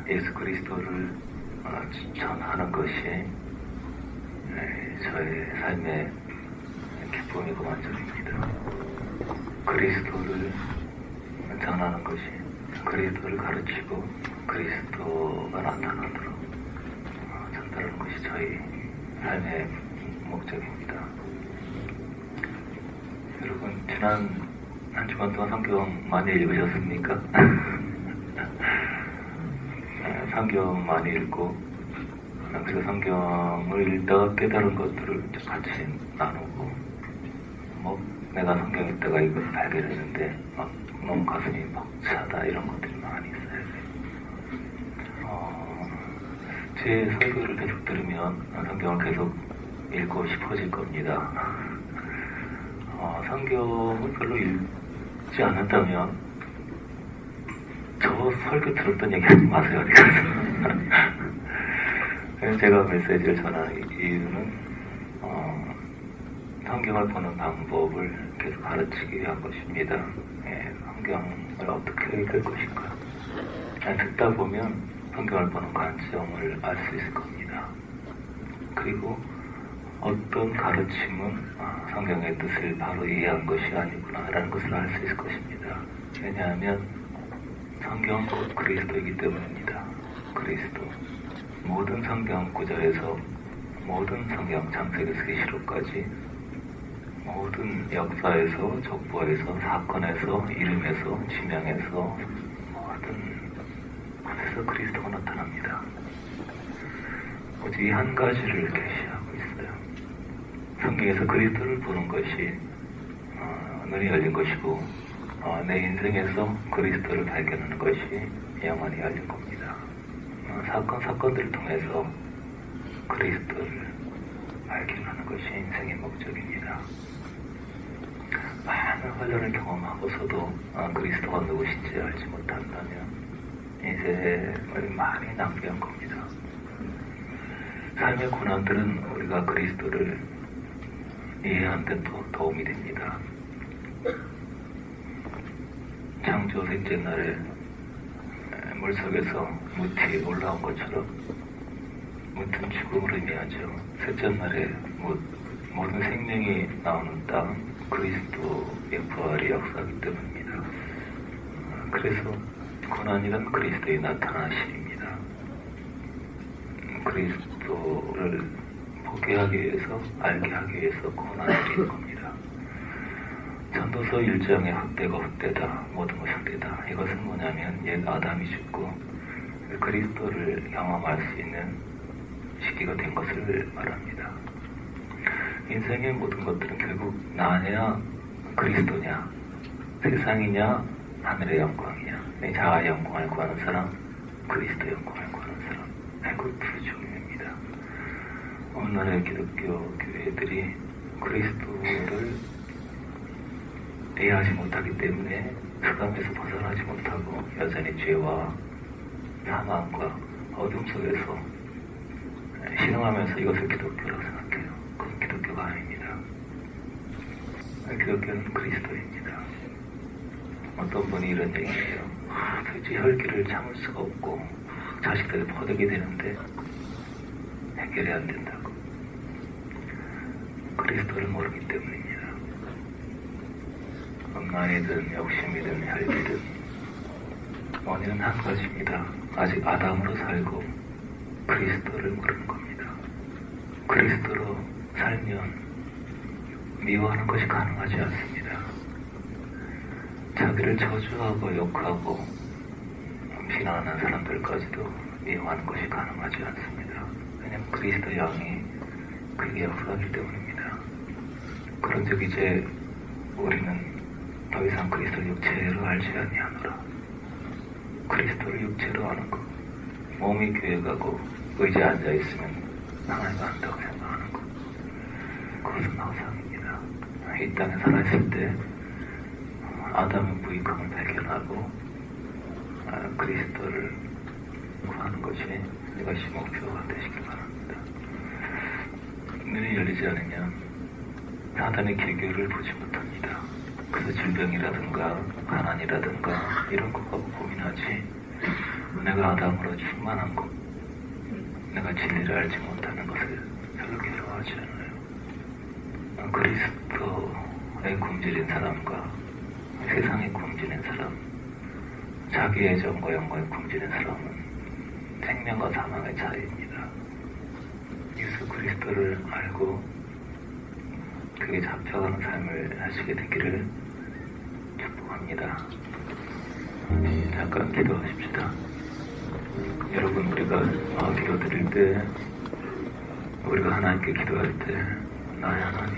예수 그리스도를 전하는 것이 저의 삶의 기쁨이고 만족입니다. 그리스도를 전하는 것이, 그리스도를 가르치고 그리스도가 나타나도록 전달하는 것이 저희 삶의 목적입니다. 여러분, 지난 한 주간 동안 성경 많이 읽으셨습니까? 성경 많이 읽고, 그리고 성경을 읽다가 깨달은 것들을 같이 나누고, 내가 성경 읽다가 이걸 발견했는데 너무 가슴이 벅차다, 이런 것들이 많이 있어요. 제 설교를 계속 들으면 성경을 계속 읽고 싶어질 겁니다. 성경을 별로 읽지 않았다면 저 설교 들었던 얘기 하지 마세요. 제가 메시지를 전하는 이유는 성경을 보는 방법을 계속 가르치기 위한 것입니다. 성경을 어떻게 읽을 것인가. 듣다 보면 성경을 보는 관점을 알 수 있을 겁니다. 그리고 어떤 가르침은 성경의 뜻을 바로 이해한 것이 아니구나라는 것을 알 수 있을 것입니다. 왜냐하면 성경은 곧 그리스도이기 때문입니다. 그리스도. 모든 성경 구절에서, 모든 성경 창세기에서 계시록까지, 모든 역사에서, 족보에서, 사건에서, 이름에서, 지명에서, 모든 곳에서 그리스도가 나타납니다. 오직 이 한 가지를 계시하고 있어요. 성경에서 그리스도를 보는 것이 눈이 열린 것이고, 내 인생에서 그리스도를 발견하는 것이 영원히 열린 겁니다. 사건들을 통해서 그리스도를 발견하는 것이 인생의 목적입니다. 많은 환란을 경험하고서도 그리스도가 누구신지 알지 못한다면 인생을 많이 낭비한 겁니다. 삶의 고난들은 우리가 그리스도를 이해하는 데 도움이 됩니다. 창조 셋째 날에 물속에서 무티 올라온 것처럼, 무트는 죽음을 의미하죠. 셋째 날에 모든 생명이 나오는 땅, 그리스도의 부활이 역사하기 때문입니다. 그래서 고난이란 그리스도의 나타나심입니다. 그리스도를 보게 하기 위해서, 알게 하기 위해서 고난을 이루는 겁니다. 전도서 1장의 헛되가 헛되다, 모든 것이 헛되다. 이것은 뭐냐면 옛 아담이 죽고 그리스도를 경험할 수 있는 시기가 된 것을 말합니다. 인생의 모든 것들은 결국 나냐 그리스도냐, 세상이냐 하늘의 영광이냐, 내 자아의 영광을 구하는 사람, 그리스도의 영광을 구하는 사람, 그 두 종류입니다. 오늘날의 기독교 교회들이 그리스도를 이해하지 못하기 때문에 흑암에서 벗어나지 못하고 여전히 죄와 사망과 어둠 속에서 신음하면서 이것을 기독교라고 생각해요. 그건 기독교가 아닙니다. 기독교는 그리스도입니다. 어떤 분이 이런 얘기해요. 도대체 혈기를 참을 수가 없고 자식들이 퍼득이 되는데 해결이 안 된다고. 그리스도를 모르기 때문입니다. 엉망이든 욕심이든 혈기든 원인은 한 가지입니다. 아직 아담으로 살고 그리스도를 모르는 겁니다. 그리스도로 살면 미워하는 것이 가능하지 않습니다. 자기를 저주하고 욕하고 비난하는 사람들까지도 미워하는 것이 가능하지 않습니다. 왜냐하면 그리스도의 영이 그게 역사하기 때문입니다. 그런즉 이제 우리는 더 이상 그리스도를 육체로 알지 아니하노라. 그리스도를 육체로 아는 것, 몸이 교회 가고 의자에 앉아있으면 하나님을 안다고 생각하는 것, 그것은 허상입니다. 이 땅에 살아있을 때 아담의 부익함을 발견하고 그리스도를 구하는 것이 이것이 목표가 되시길 바랍니다. 눈이 열리지 않으면 사단의 계교를 보지 못합니다. 그래서 질병이라든가 가난이라든가 이런 것 갖고 고민하지 내가 아담으로 충만한 것, 내가 진리를 알지 못하는 것을 별로 괴로워하지 않아요. 그리스도의 굶주린 사람과 세상에 굶주린 사람, 자기의 정과 영광에 굶주린 사람은 생명과 사망의 차이입니다. 예수 그리스도를 알고 그게 잡혀가는 삶을 하시게 되기를 축복합니다. 잠깐 기도하십시다. 여러분, 우리가 기도드릴 때, 우리가 하나님께 기도할 때 나의 하나님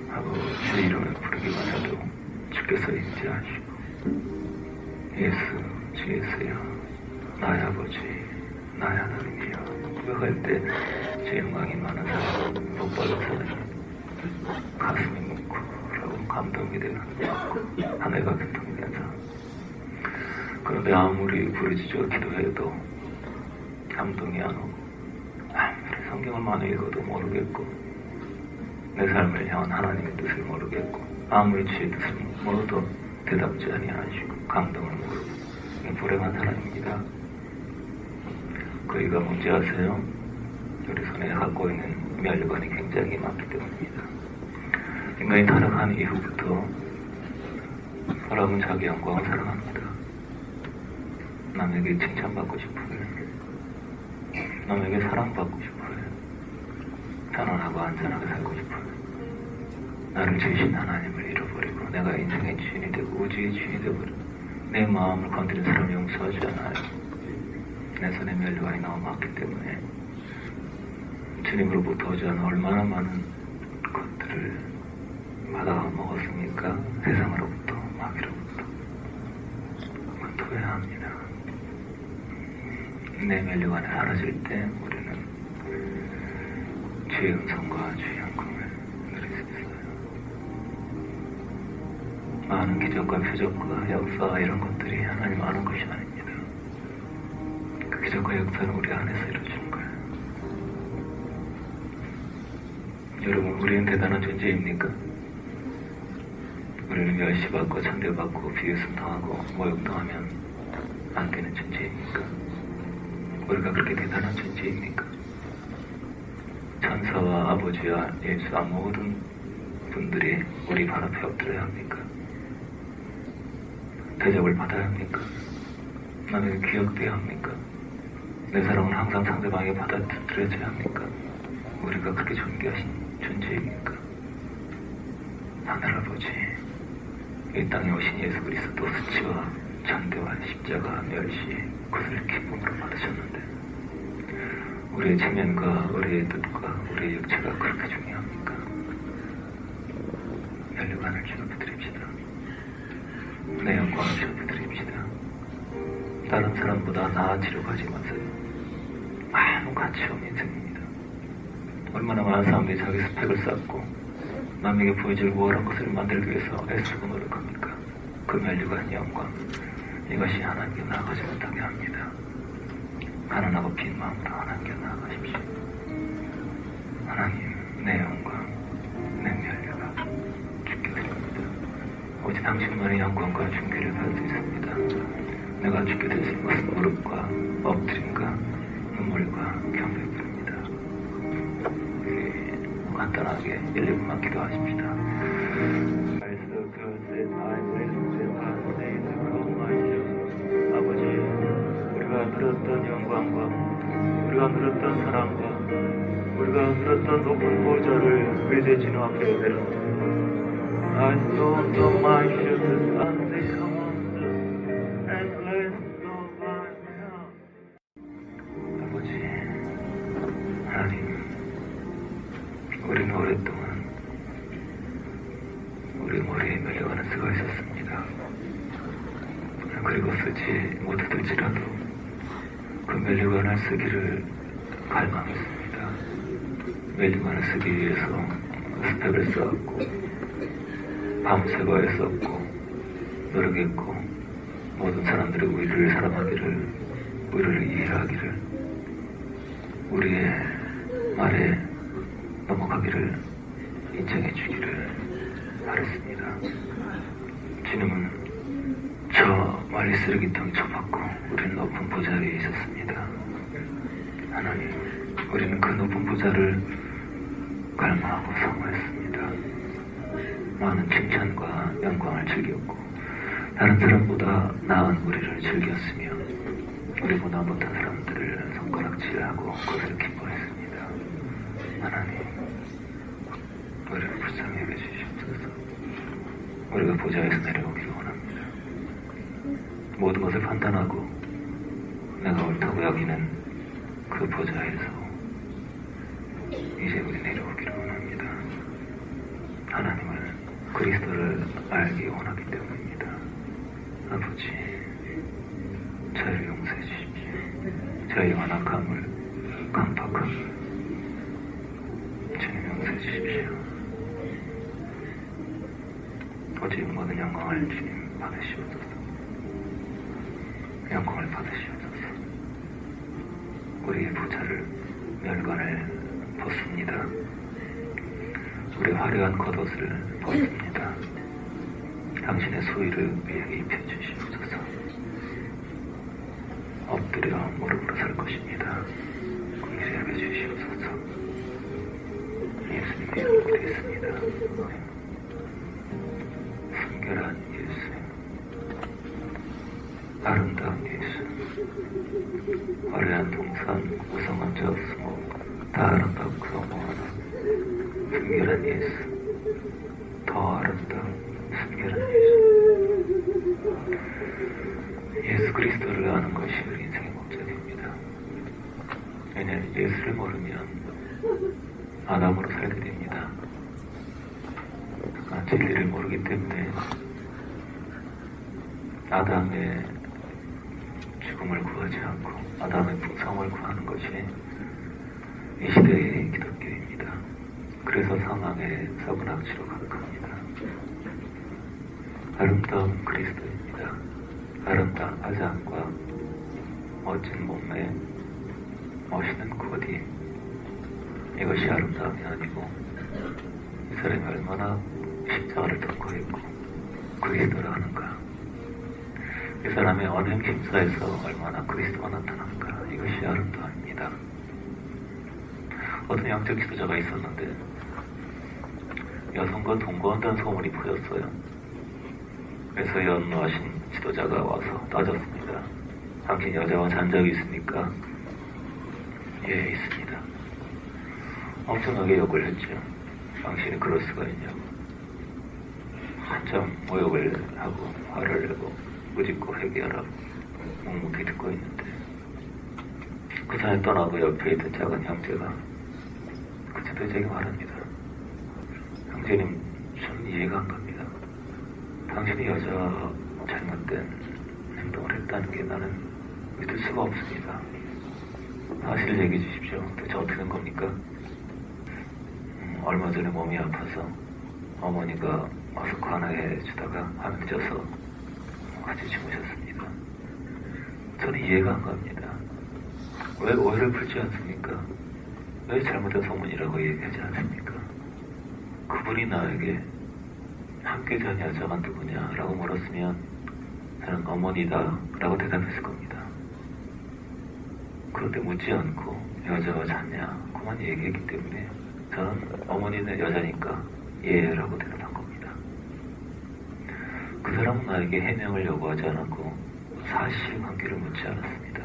하고 주 이름을 부르기만 해도 주께서 인지하시고, 예수, 주 예수여, 나의 아버지, 나의 하나님이여, 고백할 때 제 영광이 많은 사람, 복받은 사람, 가슴이 뭉클하고 감동이 되는 하늘과 교통이 된 사람. 그런데 아무리 부르짖어 기도해도 감동이 안 오고, 아무리 성경을 많이 읽어도 모르겠고, 내 삶을 향한 하나님의 뜻을 모르겠고, 아무리 주의 뜻을 모르도 대답지 아니하시고 감동을 모르고 불행한 사람입니다. 그이가 뭔지 아세요? 우리 손에 갖고 있는 멸관이 굉장히 많기 때문입니다. 인간이 타락한 이후부터 사람은 자기 영광을 사랑합니다. 남에게 칭찬받고 싶어요. 남에게 사랑받고 싶어요. 편안하고 안전하게 살고 싶어요. 나를 주신 하나님을 잃어버리고 내가 인생의 주인이 되고 우주의 주인이 되어버리고 내 마음을 건드린 사람을 용서하지 않아요. 내 손에 멸관이 너무 많기 때문에 주님으로부터 오지 않은 얼마나 많은 것들을 받아 먹었습니까? 세상으로부터, 마귀로부터. 후회해야 합니다. 내 멸관이 사라질 때 우리는 주의 음성과 주의 영광을 누릴 수 있어요. 많은 기적과 표적과 역사 이런 것들이 하나님 아는 것이 아닙니다. 그 기적과 역사는 우리 안에서 이루어지는 거예요. 여러분, 우리는 대단한 존재입니까? 우리는 멸시받고 천대받고 비웃음당하고 모욕당하면 안 되는 존재입니까? 우리가 그렇게 대단한 존재입니까? 천사와 아버지와 예수와 모든 분들이 우리 발 앞에 엎드려야 합니까? 대접을 받아야 합니까? 남에게 기억돼야 합니까? 내 사랑은 항상 상대방에게 받아들여져야 합니까? 우리가 그렇게 존귀하신 존재입니까? 하늘아버지, 이 땅에 오신 예수 그리스도 수치와 천대와 십자가 멸시 그것을 기쁨으로 받으셨는데 우리의 체면과 우리의 뜻과 우리의 육체가 그렇게 중요합니까? 멸류관을 취급해드립시다. 내 영광을 취급해드립시다. 다른 사람보다 나아지려고 하지 마세요. 아무 가치 없는 인생입니다. 얼마나 많은 사람들이 자기 스펙을 쌓고 남에게 보여줄 우월한 것을 만들기 위해서 애쓰고 노력합니까? 그 멸류관 영광, 이것이 하나님께 나아가지 못하게 합니다. 가난하고 빈 마음으로 하나님께 나아가십시오. 하나님, 내 영광, 내 멸류관 주께 드립니다. 오직 당신만의 영광과 존귀를 받을 수 있습니다. 내가 주께 드릴 수 있는 것은 무릎과 엎드림과 눈물과 경배입니다. 간단하게 1~2분만 기도하십시다. 아버지, 우리가 누렸던 영광과 우리가 누렸던 사랑과 우리가 누렸던 높은 보좌를 그대 진호 앞에 내렸습니다. I saw the my shoes and they come on and blessed of my heart. 아버지, 하나님, 우리는 오랫동안 우리 머리에 멸류관을 쓰고 있었습니다. 그리고 쓰지 못했을지라도 그 멸류관을 쓰기를 갈망했습니다. 멸류관을 쓰기 위해서 스펙을 쌓았고 밤새고 애썼고 노력했고 모든 사람들이 우리를 사랑하기를 우리를 이해하기를 우리의 말에 넘어가기를 인정해 주기를 바랬습니다. 주님은 저 멀리 쓰레기통이 쳐박고 우리는 높은 보좌에 있었습니다. 하나님, 우리는 그 높은 보좌를 갈망하고 사모했습니다. 많은 칭찬과 영광을 즐겼고 다른 사람보다 나은 우리를 즐겼으며 우리보다 못한 사람들을 손가락질하고 그것을 기뻐했습니다. 하나님, 우리를 불쌍히 여겨주시옵소서. 우리가 보좌에서 내려오기를 원합니다. 모든 것을 판단하고 내가 옳다고 여기는 그 보좌에서 이제 우리 내려오기를 원합니다. 하나님을, 그리스도를 알기 원하기 때문입니다. 아버지, 저희를 용서해 주십시오. 저희의 완악함을, 깜빡함을 주님 용서해 주십시오. 오직 모든 영광을 주님 받으시옵소서. 영광을 받으시옵소서. 우리의 보좌를, 멸관을 벗습니다. 우리의 화려한 겉옷을 벗습니다. 당신의 소위를 우리에게 입혀주시옵소서. 엎드려 무릎으로 설 것입니다. 공의를 여겨주시옵소서. 예수님의 이름으로 드리겠습니다. 순결한 예수, 아름다운 예수, 화려한 동산, 우성한 저수목, 다 아름답고 영원한 순결한 예수, 더 아름다운 순결한 예수. 예수 그리스도를 아는 것이 우리 인생의 목적입니다. 왜냐하면 예수를 모르면 아담으로 살게 됩니다. 진리를 모르기 때문에 아담의 죽음을 구하지 않고 아담의 풍성을 구하는 것이 이 시대의 기독교입니다. 그래서 사망의 썩은 악취로 가득합니다. 아름다운 그리스도입니다. 아름다운 화장과 멋진 몸매, 멋있는 코디, 이것이 아름다움이 아니고 이 사람이 얼마나 십자가를 통과했고 그리스도를 아는가, 이 사람의 언행 심사에서 얼마나 그리스도가 나타난가, 이것이 아름다움입니다. 어떤 영적 지도자가 있었는데 여성과 동거한다는 소문이 퍼졌어요. 그래서 연로하신 지도자가 와서 따졌습니다. 당신 여자와 잔 적이 있습니까? 예, 있습니다. 엄청나게 욕을 했죠. 당신이 그럴 수가 있냐고. 한참 모욕을 하고 화를 내고 무짓고 회개하라고 묵묵히 듣고 있는데 그 사람이 떠나고 옆에 있던 작은 형제가 그 지도자에게 말합니다. 형제님, 전 이해가 안 갑니다. 당신이 여자 잘못된 행동을 했다는 게 나는 믿을 수가 없습니다. 사실을 얘기해 주십시오. 도대체 어떻게 된 겁니까? 얼마 전에 몸이 아파서 어머니가 와서 관하해 주다가 밤에 늦어서 같이 주무셨습니다. 저는 이해가 안 갑니다. 왜 오해를 풀지 않습니까? 왜 잘못된 소문이라고 얘기하지 않습니까? 그분이 나에게 함께 잔 여자가 누구냐라고 물었으면 저는 어머니다 라고 대답했을 겁니다. 그런데 묻지 않고 여자와 잤냐 그만 얘기했기 때문에 저는 어머니는 여자니까 예 라고 대답한 겁니다. 그 사람은 나에게 해명을 요구하지 않았고 사실관계를 묻지 않았습니다.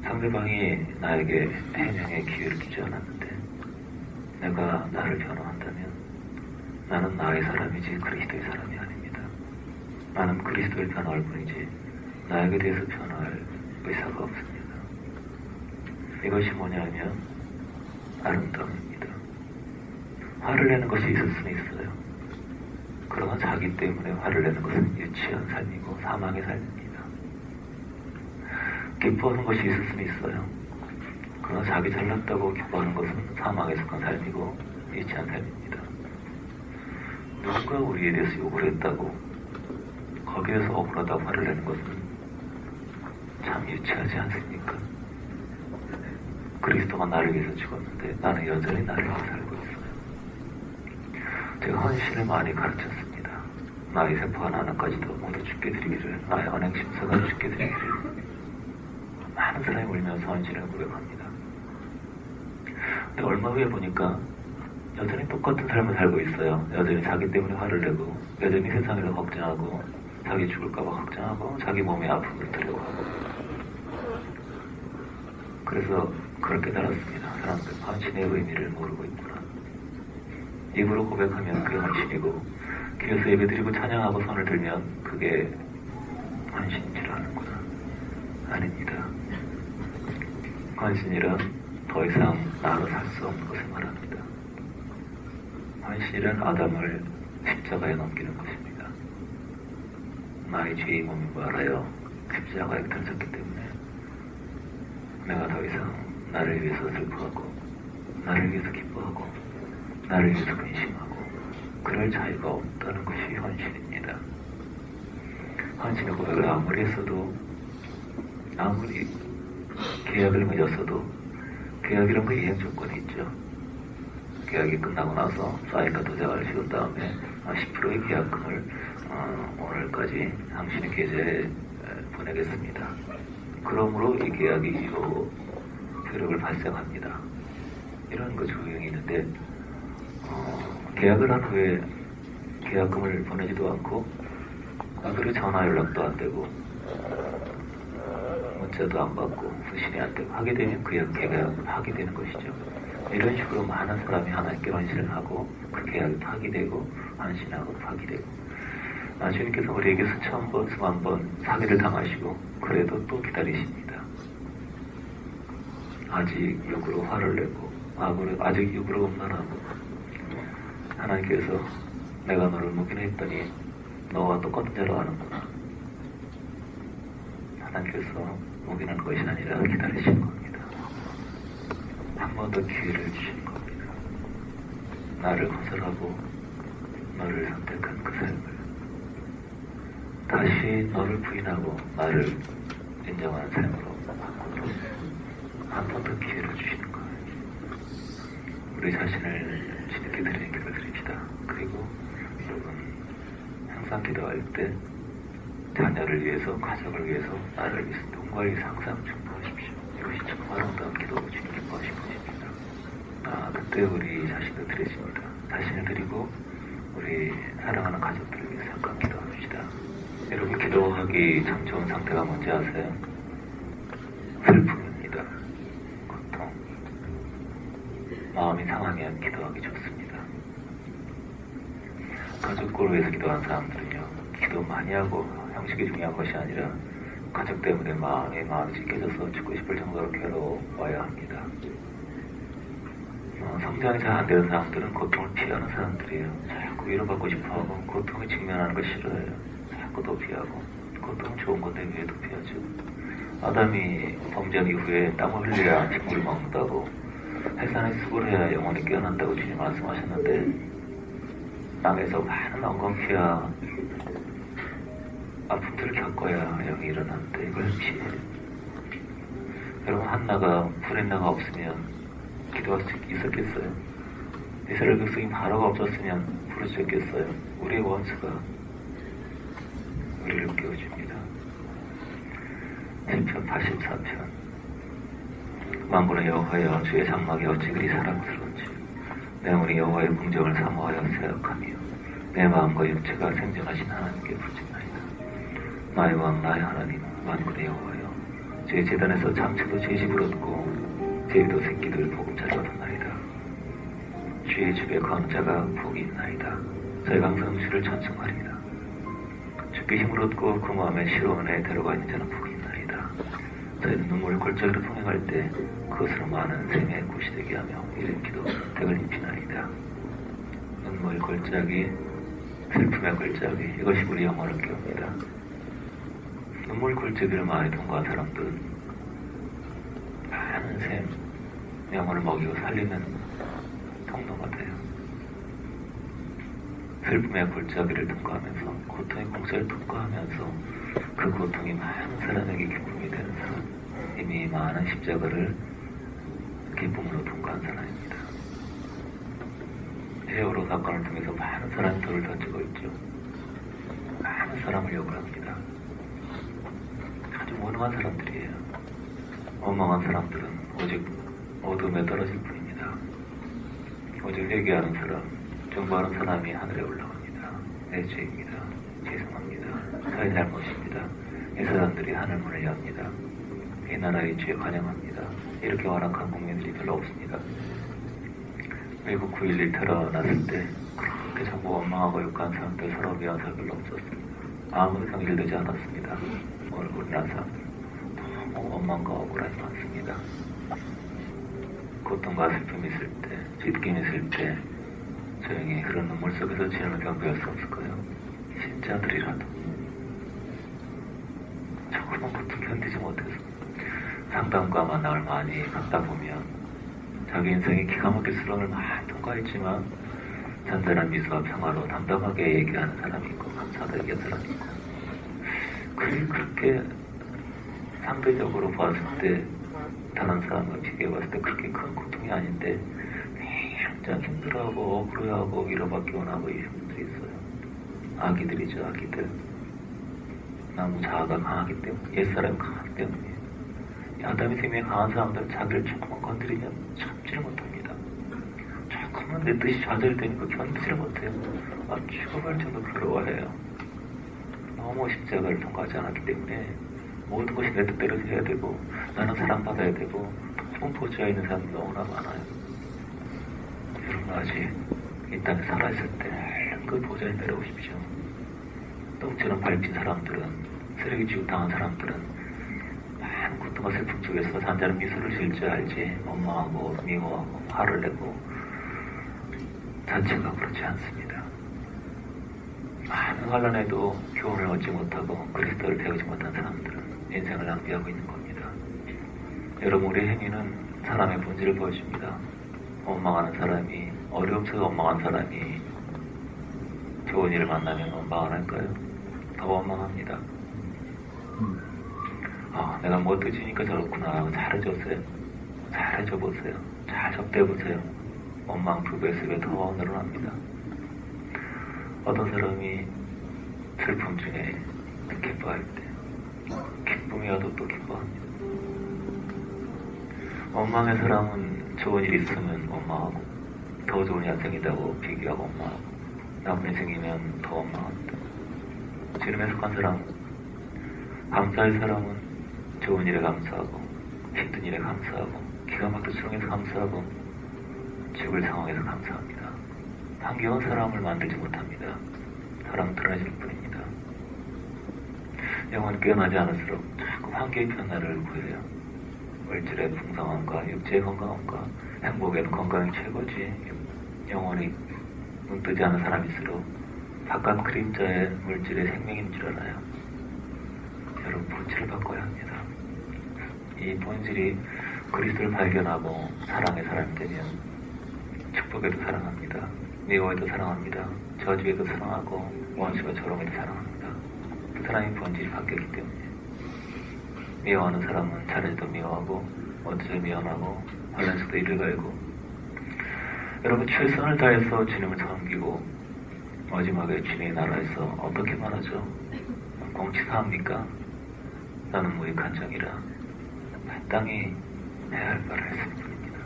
상대방이 나에게 해명의 기회를 주지 않았는데 내가 나를 변호한다면 나는 나의 사람이지 그리스도의 사람이 아닙니다. 나는 그리스도를 변호할 뿐이지 나에게 대해서 변호할 의사가 없습니다. 이것이 뭐냐면 아름다움입니다. 화를 내는 것이 있을 수는 있어요. 그러나 자기 때문에 화를 내는 것은 유치한 삶이고 사망의 삶입니다. 기뻐하는 것이 있을 수는 있어요. 그러나 자기 잘났다고 기뻐하는 것은 사망에 속한 삶이고 유치한 삶입니다. 누군가 우리에 대해서 욕을 했다고 거기에서 억울하다고 화를 내는 것은 참 유치하지 않습니까? 그리스도가 나를 위해서 죽었는데 나는 여전히 나를 위해서 살고 있어요. 제가 헌신을 많이 가르쳤습니다. 나의 세포 하나하나까지도 모두 죽게 드리기를, 나의 언행 심사가 죽게 드리기를. 많은 사람이 울면서 헌신을 고백합니다. 근데 얼마 후에 보니까 여전히 똑같은 삶을 살고 있어요. 여전히 자기 때문에 화를 내고, 여전히 세상을 걱정하고, 자기 죽을까봐 걱정하고, 자기 몸의 아픔을 두려워하고. 그래서 그걸 깨달았습니다. 사람들 헌신의 의미를 모르고 있구나. 입으로 고백하면 그게 헌신이고, 길에서 예배드리고 찬양하고 손을 들면 그게 헌신인 줄 아는구나. 아닙니다. 헌신이란 더 이상 나로 살 수 없는 것을 말합니다. 헌신이란 아담을 십자가에 넘기는 것입니다. 나의 죄의 몸임을 알아요. 십자가에 던졌기 때문에 내가 더 이상 나를 위해서 슬퍼하고, 나를 위해서 기뻐하고, 나를 위해서 근심하고 그럴 자유가 없다는 것이 헌신입니다. 헌신의 고백을 아무리 했어도, 아무리 계약을 맺었어도 계약이란 거 이행 조건이 있죠. 계약이 끝나고 나서 사인과 도장을 씌운 다음에 10%의 계약금을 오늘까지 당신의 계좌에 보내겠습니다. 그러므로 이 계약이 효력을 발생합니다. 이런 거 조용히 있는데 계약을 한 후에 계약금을 보내지도 않고, 그리고 전화 연락도 안 되고, 문자도 안 받고, 수신이 안 되고 하게 되면 계약을 파기되는 것이죠. 이런 식으로 많은 사람이 하나님께 헌신을 하고, 그 계약이 파기되고, 헌신하고 파기되고, 주님께서 우리에게 수천 번, 수만 번 사기를 당하시고, 그래도 또 기다리십니다. 아직 육으로 화를 내고, 아직 육으로 음란하고, 하나님께서 내가 너를 묵이나 했더니 너와 똑같은 자로 하는구나. 하나님께서 묵이는 것이 아니라 기다리시는 겁니다. 한 번 더 기회를 주시는 겁니다. 나를 거절하고 너를 선택한 그 삶을 다시 너를 부인하고 나를 인정하는 삶으로 바꾸도록 한 번 더 기회를 주시는 거예요. 우리 자신을 주님께 드리는 기도를 드립시다. 그리고 여러분 항상 기도할 때 자녀를 위해서, 가족을 위해서, 나를 위해서, 누군가를 위해서 항상 축복하십시오. 이것이 참 아름다운 기도로 주님 기뻐하신 것입니다. 그때 우리 자신을 드리십니다. 자신을 드리고 우리 사랑하는 가족들을 위해서 잠깐 기도합시다. 여러분 기도하기 참 좋은 상태가 뭔지 아세요? 슬픔입니다. 고통. 마음이 상하면 기도하기 좋습니다. 가족을 위해서 기도하는 사람들은요, 기도 많이 하고 형식이 중요한 것이 아니라 가족 때문에 마음이 찢겨져서 죽고 싶을 정도로 괴로워야 합니다. 성장이 잘 안 되는 사람들은 고통을 피하는 사람들이에요. 자꾸 위로받고 싶어하고 고통에 직면하는 걸 싫어해요. 자꾸 또 피하고. 고통은 좋은 건데 왜 또 피하죠? 아담이 범죄한 이후에 땀을 흘려야 식물을 먹는다고, 해산에 수고를 해야 영혼이 깨어난다고 주님 말씀하셨는데, 땅에서 많은 엉겅퀴와 아픔들을 겪어야 영이 일어나는데 이걸 피해요. 여러분 한나가 불했나가 없으면 기도할 수 있었겠어요? 이스라엘 백성이 바로가 없었으면 부를 수 있겠어요? 우리의 원수가 우리를 깨워줍니다. 시편 84편. 만군의 여호와여, 주의 장막이 어찌 그리 사랑스러운지. 내 영혼이 여호와의 궁정을 사모하여 생각하며 내 마음과 육체가 생존하신 하나님께 부르짖나이다. 나의 왕 나의 하나님 만군의 여호와여, 주의 제단에서 장차도 제 집을 얻고 제비도 새끼들 보금자를 얻었나이다. 주의 집에 거하는 자가 복이 있나이다. 저희가 항상 주를 찬송하리이다. 주께 힘을 얻고 그 마음에 시로운 애 데려가 있는 자는 복이 있나이다. 저희는 눈물을 골짜기로 통행할 때 그것으로 많은 생의 꽃이 되게 하며 이른 기도 덕을 입히나이다. 눈물 골짜기, 슬픔의 골짜기, 이것이 우리 영혼을 깨웁니다. 눈물 골짜기를 많이 통과한 사람들은 많은 샘, 영혼을 먹이고 살리는 통로가 돼요. 슬픔의 골짜기를 통과하면서, 고통의 공사를 통과하면서 그 고통이 많은 사람에게 기쁨이 되는 사람, 이미 많은 십자가를 기쁨으로 통과한 사람입니다. 헤어로 사건을 통해서 많은 사람이 돌을 던지고 있죠. 한 사람을 욕합니다. 아주 무능한 사람들이에요. 엉망한 사람들은 오직 어둠에 떨어질 뿐입니다. 오직 회개하는 사람, 정보하는 사람이 하늘에 올라갑니다. 내 죄입니다. 죄송합니다. 저의 잘못입니다. 이 사람들이 하늘 문을 엽니다. 이 나라의 죄에 관영합니다. 이렇게 완악한 국민들이 별로 없습니다. 미국 9.11 테러 났을 때 그렇게 전부 원망하고 욕한 사람들 서로 미워한 사람 별로 없었습니다. 아무도 경질되지 않았습니다. 우리나라 사람들 너무 원망과 억울함이 많습니다. 고통과 슬픔이 있을 때, 찢김이 있을 때 조용히 흐르는 눈물 속에서 지내는 경배할 수 없을 거예요. 신자들이라도 조금만 고통 견디지 못해서 상담과 만남을 많이 받다 보면 자기 인생의 기가 막힐 수렁을 많이 통과했지만 잔잔한 미소와 평화로 담담하게 얘기하는 사람이 있고 감사하다 얘기하는 사람이 있고 그렇게 상대적으로 봤을 때 다른 사람과 비교해봤을 때 그렇게 큰 고통이 아닌데 굉장히 힘들어하고 억울해하고 위로받기 원하고 이런 분들이 있어요. 아기들이죠. 아기들. 너무 자아가 강하기 때문에 옛사람이 강하기 때문에 아담의 생명이 강한 사람들은 자기를 조금만 건드리면 참지를 못합니다. 조금만 내 뜻이 좌절되니까 견디지를 못해요. 죽어갈 정도로 괴로워해요. 너무 십자가를 통과하지 않았기 때문에 모든 것이 내 뜻대로 해야 되고 나는 사랑받아야 되고 높은 포지에 있는 사람이 너무나 많아요. 여러분 아직 이 땅에 살아있을 때 그 보좌에 내려오십시오. 똥처럼 밟힌 사람들은 쓰레기 취급 당한 사람들은 많은 고통과 슬픔 속에서 잔잔한 미소를 지을 줄 알지 원망하고 미워하고 화를 내고 자체가 그렇지 않습니다. 많은 환란에도 교훈을 얻지 못하고 그리스도를 배우지 못한 사람들은 인생을 낭비하고 있는 겁니다. 여러분 우리의 행위는 사람의 본질을 보여줍니다. 원망하는 사람이 어려움 속에 원망한 사람이 좋은 일을 만나면 원망 안 할까요? 더 원망합니다. 내가 못 해주니까 저렇구나. 잘해줬어요. 잘해줘보세요. 잘 접대해보세요. 원망 2배, 3배 더 늘어납니다. 어떤 사람이 슬픔 중에 기뻐할 때 기쁨이 와도 또 기뻐합니다. 원망의 사람은 좋은 일 있으면 원망하고 더 좋은 일 생기다고 비교하고 원망하고 나쁜 일 생기면 더 원망합니다. 주님에 속한 사람, 감사할 사람은 좋은 일에 감사하고 힘든 일에 감사하고 기가 막힌 수렁에서 감사하고 죽을 상황에서 감사합니다. 한겨운 사람을 만들지 못합니다. 사람은 드러내질 뿐입니다. 영혼이 깨어나지 않을수록 자꾸 환경의 변화를 구해요. 물질의 풍성함과 육체의 건강함과 행복에는 건강이 최고지. 영혼이 눈 뜨지 않은 사람일수록 바깥 그림자의 물질의 생명인 줄 알아요. 여러분 본질을 바꿔야 합니다. 이 본질이 그리스도를 발견하고 사랑의 사람이 되면 축복에도 사랑합니다. 미워에도 사랑합니다. 저주에도 사랑하고 원수와 조롱에도 사랑합니다. 그 사람의 본질이 바뀌었기 때문에 미워하는 사람은 잘해도 미워하고 어쩌면 미워하고 환난 속도 이를 갈고 여러분 최선을 다해서 주님을 섬기고 마지막에 주님의 나라에서 어떻게 말하죠? 공치사합니까? 나는 무익한 종이라 마땅히 해야 할 바를 했을 뿐입니다.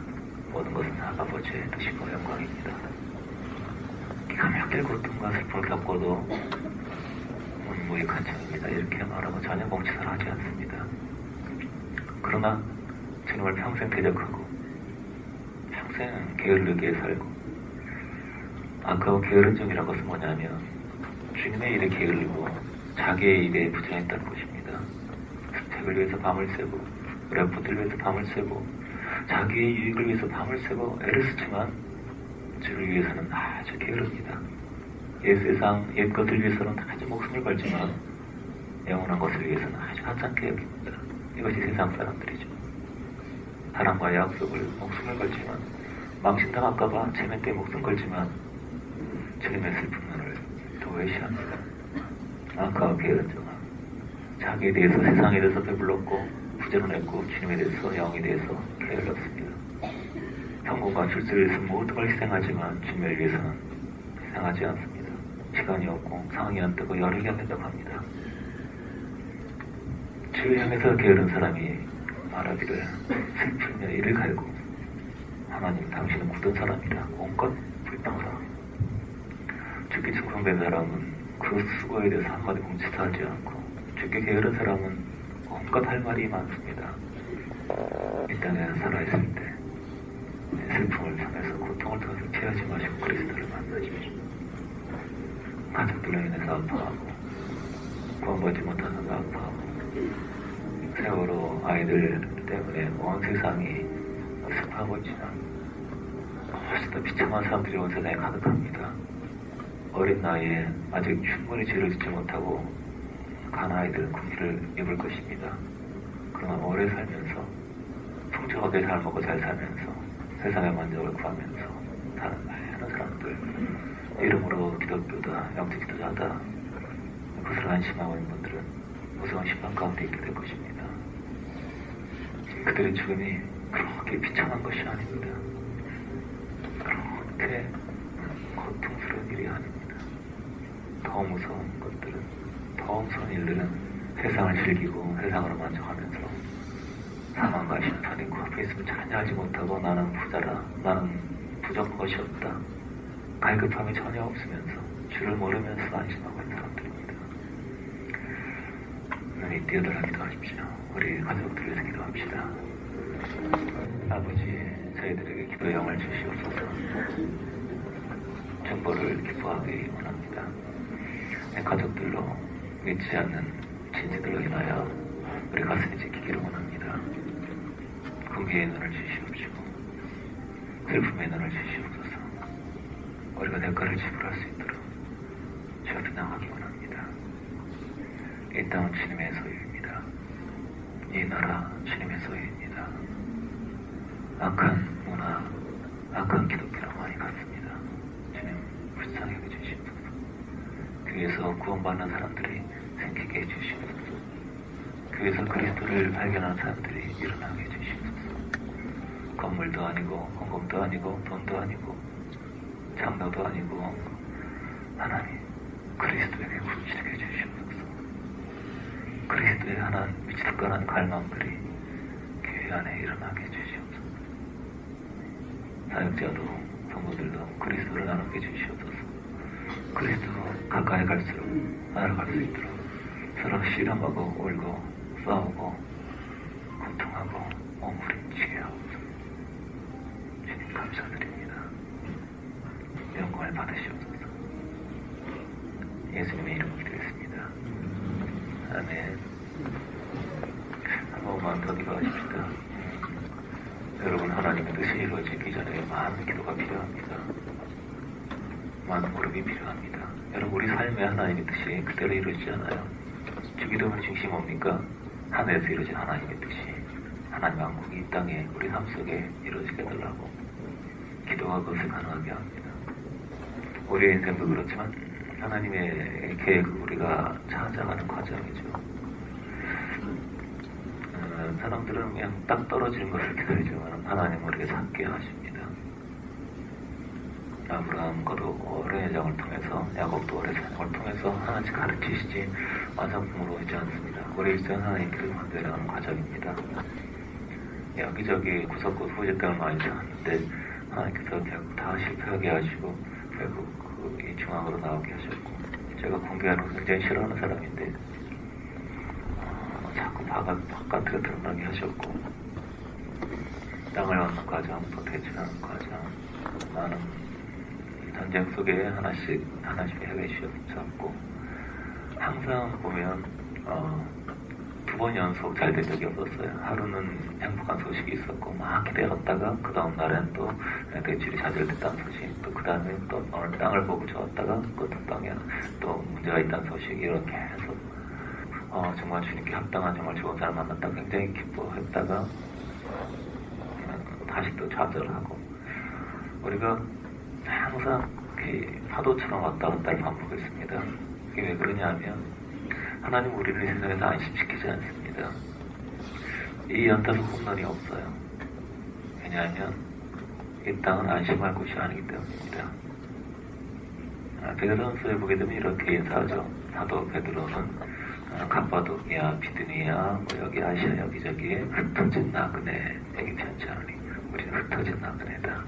모든 것은 아버지의 뜻이고 영광입니다. 기가 막힐 고통과 슬픔을 겪고도 무익한 종입니다. 이렇게 말하고 전혀 공치사를 하지 않습니다. 그러나 주님을 평생 대적하고 평생 게으르게 살고 아까운 게으른 종이라는 것은 뭐냐면 주님의 일에 게으르고 자기의 일에 부정했다는 것입니다. 스택을 위해서 밤을 새고 래퍼들 위해서 밤을 새고 자기의 유익을 위해서 밤을 새고 애를 쓰지만 주를 위해서는 아주 게으릅니다. 옛 세상 옛 것을 위해서는 아주 목숨을 걸지만 영원한 것을 위해서는 아주 하찮게 여깁니다. 이것이 세상 사람들이죠. 사람과의 약속을 목숨을 걸지만 망신당할까봐 체면 때문에 목숨 걸지만 주님의 슬픈 눈을 도외시합니다. 아까와 게으른 종아 자기에 대해서 세상에 대해서 배불렀고 부지런했고 주님에 대해서 영에 대해서 게을렀습니다. 성공과 출세를 위해서 모든 걸 희생하지만 주님을 위해서는 희생하지 않습니다. 시간이 없고 상황이 안 되고 여력이 안 된다고 합니다. 주를 향해서 게으른 사람이 말하기를 슬프며 이를 갈고 하나님 당신은 굳은 사람이라 온갖 불평사. 주께 충성된 사람은 그 수고에 대해서 한마디 공치도 하지 않고 주께 게으른 사람은 온갖 할 말이 많습니다. 이 땅에 살아있을 때 슬픔을 통해서 고통을 통해서 피하지 마시고 그리스도를 만나십시오. 가족들로 인해서 아파하고 구원받지 못하는 아파하고 세월호 아이들 때문에 온 세상이 슬퍼하고 있지만 훨씬 비참한 사람들이 온 세상에 가득합니다. 어린 나이에 아직 충분히 죄를 짓지 못하고 간 아이들은 군기를 입을 것입니다. 그러나 오래 살면서 풍족하게 잘 먹고 잘 살면서 세상의 만족을 구하면서 사는 많은 사람들 이름으로 기독교다, 영적 기도자다 그것을 안심하고 있는 분들은 무서운 심판 가운데 있게 될 것입니다. 그들의 죽음이 그렇게 비참한 것이 아닙니다. 그렇게 고통스러운 일이 아닙니다. 더 무서운 것들은, 더 무서운 일들은 세상을 즐기고 세상으로 만족하면서 사망과 심판이 코앞에 있으면 전혀 알지 못하고 나는 부자라, 나는 부족한 것이 없다. 갈급함이 전혀 없으면서 주를 모르면서 안심하고 있는 사람들입니다. 눈이 뛰어들어 기도하십시오. 우리 가족들을 위해서 기도합시다. 아버지, 저희들에게 기도의 영을 주시옵소서. 정보를 기뻐하기 원합니다. 내 가족들로 믿지 않는 친지들로 인하여 우리 가슴이 지키기를 원합니다. 공의의 눈을 주시옵시고 슬픔의 눈을 주시옵소서. 우리가 대가를 지불할 수 있도록 주 앞에 나가기 원합니다. 이 땅은 주님의 소유입니다. 이 나라 주님의 소유입니다. 악한 문화, 악한 기독교랑 많이 같습니다. 주님 불쌍히 여겨주시옵소서. 교회에서 구원받는 사람들이 생기게 해주시옵소서. 교회에서 그리스도를 발견하는 사람들이 일어나게 해주시옵소서. 건물도 아니고 헌금도 아니고 돈도 아니고 장로도 아니고 하나님 그리스도에게 굴치게 해주시옵소서. 그리스도의 하나님 미치득간한 갈망들이 교회 안에 일어나게 해주시옵소서. 사역자도 성도들도 그리스도를 나누게 해주시옵소서. 그리스도로 가까이 갈수록 알아갈 수 있도록 서로 실험하고 울고 싸우고 고통하고 몸부림치게 하옵소서. 주님 감사드립니다. 영광을 받으시옵소서. 예수님의 이름으로 기도했습니다. 아멘. 한 번만 더 기도하십시다. 여러분, 하나님의 뜻이 이루어지기 전에 많은 기도가 필요합니다. 많은 무릎이 필요합니다. 여러분, 우리 삶의 하나님의 뜻이 그대로 이루어지지 않아요. 주기도의 중심 뭡니까? 하늘에서 이루어진 하나님의 뜻이 하나님 왕국이 이 땅에 우리 삶 속에 이루어지게 해달라고 기도가 그것을 가능하게 합니다. 우리의 인생도 그렇지만 하나님의 계획을 우리가 찾아가는 과정이죠. 사람들은 그냥 딱 떨어지는 것을 기다리지만 하나님은 우리가 찾게 하십니다. 아브라함과도 오랜 여정을 통해서, 야곱도 오랜 여정을 통해서 하나씩 가르치시지 완성품으로 오지 않습니다. 우리 일생 하나님께서 만들어가는 과정입니다. 여기저기 구석구석 후제 땅을 많이 찾았는데 하나님께서 결국 다 실패하게 하시고 결국 이 중앙으로 나오게 하셨고, 제가 공개하는 거 굉장히 싫어하는 사람인데 자꾸 바깥으로 드러나게 하셨고, 땅을 얻는 과정, 또 대치하는 과정, 많은 전쟁 속에 하나씩 해외 주셨고, 항상 보면 2번 연속 잘 된 적이 없었어요. 하루는 행복한 소식이 있었고 막 기대었다가 그 다음 날엔 또 대출이 좌절됐다는 소식, 또 그 다음에 또 어느 땅을 보고 좋았다가 그 땅에 또 문제가 있다는 소식, 이렇게 해서 정말 주님께 합당한 정말 좋은 사람 만났다 굉장히 기뻐했다가 다시 또 좌절하고, 우리가 항상 파도처럼 왔다 갔다를 반복했습니다. 이게 왜 그러냐면 하나님 우리를 이 세상에서 안심시키지 않습니다. 이 연타석 홈런이 없어요. 왜냐하면 이 땅은 안심할 곳이 아니기 때문입니다. 베드로전서에 보게 되면 이렇게 인사하죠. 사도 베드로는 갑바도기야, 비두니아, 여기 아시아 여기저기 흩어진 나그네에게 편지하노니 우리는 흩어진 나그네다.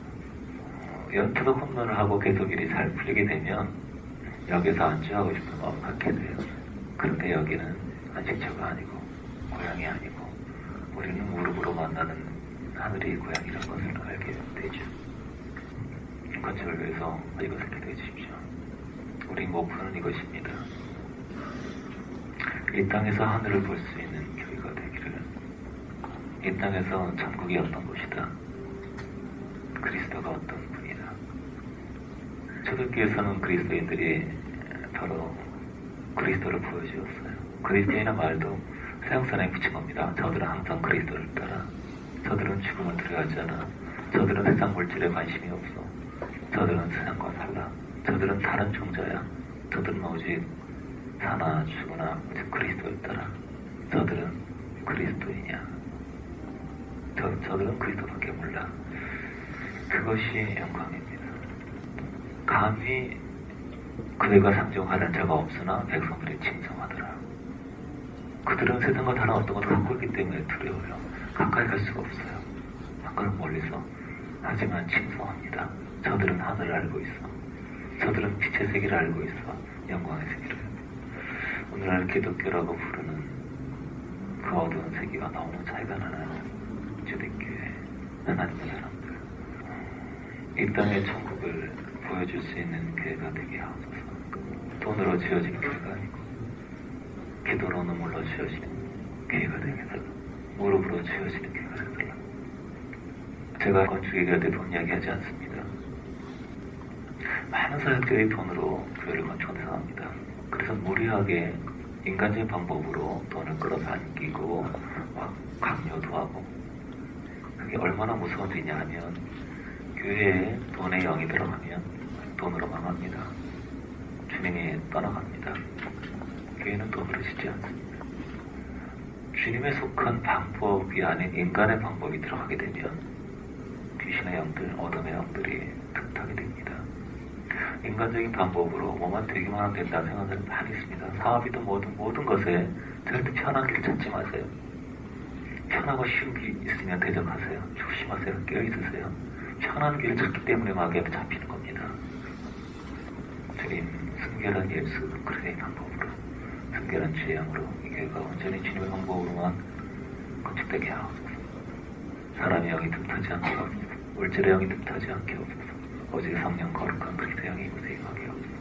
연투도 홈런을 하고 계속 일이 잘 풀리게 되면 여기서 안주하고 싶은 마음 갖게 돼요. 그런데 여기는 안식처가 아니고 고향이 아니고 우리는 무릎으로 만나는 하늘이 고향이라는 것을 알게 되죠. 건축을 위해서 이것을 기도해 주십시오. 우리 목표는 이것입니다. 이 땅에서 하늘을 볼 수 있는 교회가 되기를. 이 땅에서 천국이 어떤 곳이다. 그리스도가 어떤 분이다. 초대교회에서는 그리스도인들이 바로 그리스도를 보여주었어요. 그리스도인의 말도 세상선에 붙인 겁니다. 저들은 항상 그리스도를 따라. 저들은 죽음을 두려워하지 않아. 저들은 세상 물질에 관심이 없어. 저들은 세상과 달라. 저들은 다른 종자야. 저들은 오직 사나 죽으나 오직 그리스도를 따라. 저들은 그리스도이냐. 저들은 그리스도밖에 몰라. 그것이 영광입니다. 감히 그들과 상종하는 자가 없으나 백성들이 칭송하더라. 그들은 세상과 다른 어떤 것을 갖고 있기 때문에 두려워요. 가까이 갈 수가 없어요. 한 걸음 멀리서. 하지만 칭송합니다. 저들은 하늘을 알고 있어. 저들은 빛의 세계를 알고 있어. 영광의 세계를. 오늘날 기독교라고 부르는 그 어두운 세계가 너무 차이가 나는 초대교회 하나님의 사람들. 이 땅의 천국을 보여줄 수 있는 교회가 되게 하소서. 돈으로 지어진 교회가 아니고 기도로 눈물로 지어지는 교회가 되게 해달라. 무릎으로 지어지는 교회가 되달라. 제가 건축에 대해 돈 이야기하지 않습니다. 많은 사람들이 돈으로 교회를 건축합니다. 그래서 무리하게 인간적인 방법으로 돈을 끌어서 안기고 막 강요도 하고, 그게 얼마나 무서운 일이냐 하면 교회에 돈의 영이 들어가면 돈으로 망합니다. 주님이 떠나갑니다. 교회는 돈으로 짓지 않습니다. 주님에 속한 방법이 아닌 인간의 방법이 들어가게 되면 귀신의 영들, 어둠의 영들이 틈타게 됩니다. 인간적인 방법으로 뭐만 되기만 하면 된다는 생각들은 많이 있습니다. 사업이든 모든 것에 절대 편한 길을 찾지 마세요. 편하고 쉬운 길이 있으면 대적하세요. 조심하세요. 깨어있으세요. 편한 길을 찾기 때문에 마귀한테 잡히는 겁니다. 주님, 순결한 예수 그리스도의 방법으로, 순결한 지향으로 이 교회가 온전히 주님의 방법으로만 건축되게 하옵소서. 사람의 영이 틈타지 않게 하옵소서. 물질의 영이 틈타지 않게 하옵소서. 오직 성령 거룩한 그리스도 영이 이곳에 임하게 하옵소서.